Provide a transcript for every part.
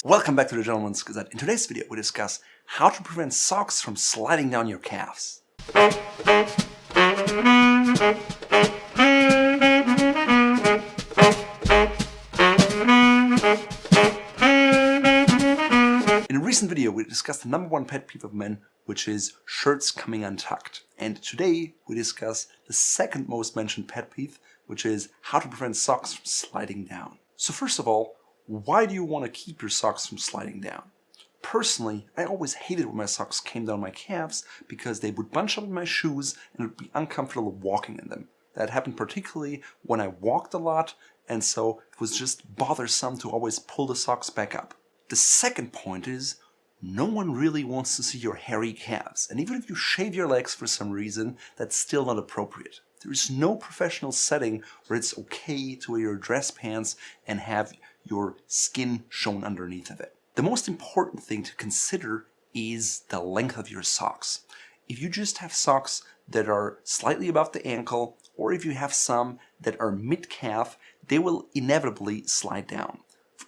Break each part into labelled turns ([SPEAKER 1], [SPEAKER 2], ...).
[SPEAKER 1] Welcome back to the Gentleman's Gazette. In today's video we discuss how to prevent socks from sliding down your calves. In a recent video we discussed the number one pet peeve of men, which is shirts coming untucked. And today we discuss the second most mentioned pet peeve, which is how to prevent socks from sliding down. So first of all, why do you want to keep your socks from sliding down? Personally, I always hated when my socks came down my calves because they would bunch up in my shoes and it would be uncomfortable walking in them. That happened particularly when I walked a lot, and so it was just bothersome to always pull the socks back up. The second point is, no one really wants to see your hairy calves, and even if you shave your legs for some reason, that's still not appropriate. There is no professional setting where it's okay to wear your dress pants and have your skin shown underneath of it. The most important thing to consider is the length of your socks. If you just have socks that are slightly above the ankle, or if you have some that are mid-calf, they will inevitably slide down.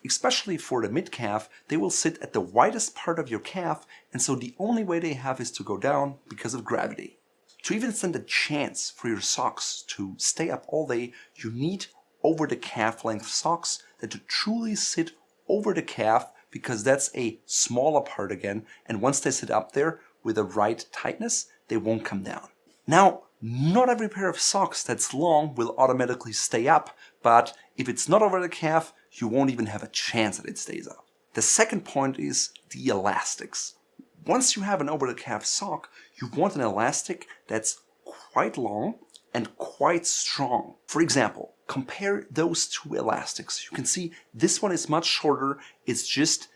[SPEAKER 1] Especially for the mid-calf, they will sit at the widest part of your calf, and so the only way they have is to go down because of gravity. To even stand a chance for your socks to stay up all day, you need over the calf length socks that truly sit over the calf, because that's a smaller part again, and once they sit up there with the right tightness, they won't come down. Now, not every pair of socks that's long will automatically stay up, but if it's not over the calf, you won't even have a chance that it stays up. The second point is the elastics. Once you have an over the calf sock, you want an elastic that's quite long and quite strong. For example, compare those two elastics. You can see this one is much shorter, it's just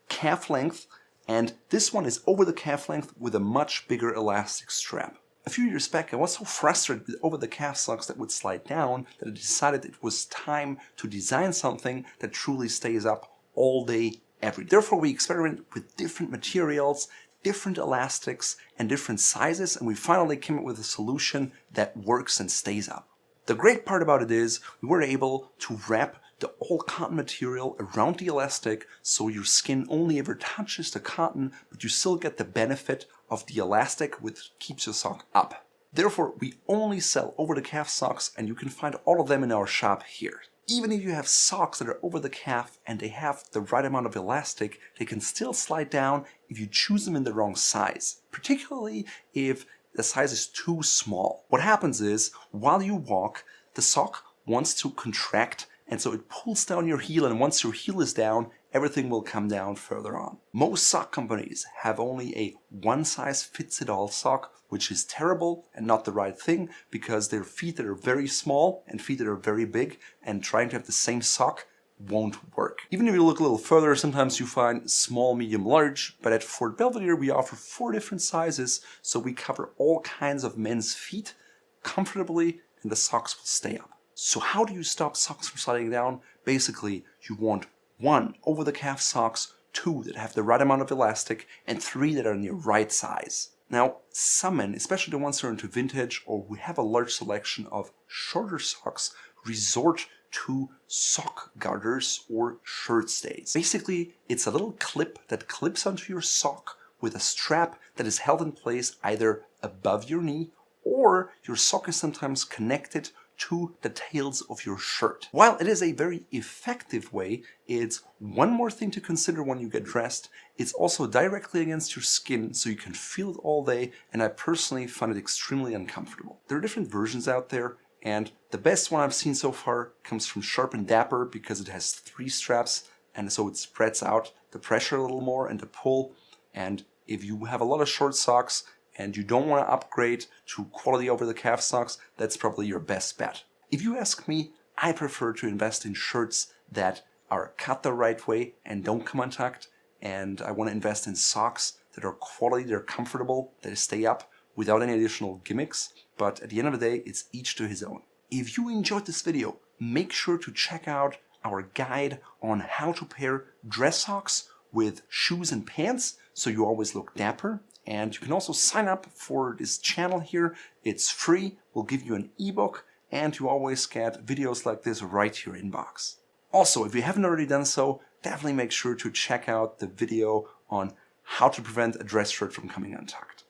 [SPEAKER 1] calf length, and this one is over the calf length with a much bigger elastic strap. A few years back I was so frustrated with over the calf socks that would slide down that I decided it was time to design something that truly stays up all day, every day. Therefore we experimented with different materials, different elastics and different sizes, and we finally came up with a solution that works and stays up. The great part about it is we were able to wrap the all cotton material around the elastic so your skin only ever touches the cotton, but you still get the benefit of the elastic, which keeps your sock up. Therefore we only sell over the calf socks, and you can find all of them in our shop here. Even if you have socks that are over the calf and they have the right amount of elastic, they can still slide down if you choose them in the wrong size, particularly if the size is too small. What happens is, while you walk, the sock wants to contract, and so it pulls down your heel, and once your heel is down, everything will come down further on. Most sock companies have only a one-size-fits-it-all sock, which is terrible and not the right thing, because there are feet that are very small and feet that are very big, and trying to have the same sock won't work. Even if you look a little further, sometimes you find small, medium, large, but at Fort Belvedere we offer 4 different sizes, so we cover all kinds of men's feet comfortably, and the socks will stay up. So how do you stop socks from sliding down? Basically, you want 1 over the calf socks, 2 that have the right amount of elastic, and 3 that are in your right size. Now, some men, especially the ones who are into vintage or who have a large selection of shorter socks, resort to sock garters or shirt stays. Basically, it's a little clip that clips onto your sock with a strap that is held in place either above your knee, or your sock is sometimes connected to the tails of your shirt. While it is a very effective way, it's one more thing to consider when you get dressed. It's also directly against your skin, so you can feel it all day, and I personally find it extremely uncomfortable. There are different versions out there, and the best one I've seen so far comes from Sharp and Dapper because it has 3 straps, and so it spreads out the pressure a little more and the pull. And if you have a lot of short socks and you don't want to upgrade to quality over the calf socks, that's probably your best bet. If you ask me, I prefer to invest in shirts that are cut the right way and don't come untucked, and I want to invest in socks that are quality, they're comfortable, that stay up without any additional gimmicks, but at the end of the day, it's each to his own. If you enjoyed this video, make sure to check out our guide on how to pair dress socks with shoes and pants so you always look dapper. And you can also sign up for this channel here. It's free, we'll give you an ebook, and you always get videos like this right to your inbox. Also, if you haven't already done so, definitely make sure to check out the video on how to prevent a dress shirt from coming untucked.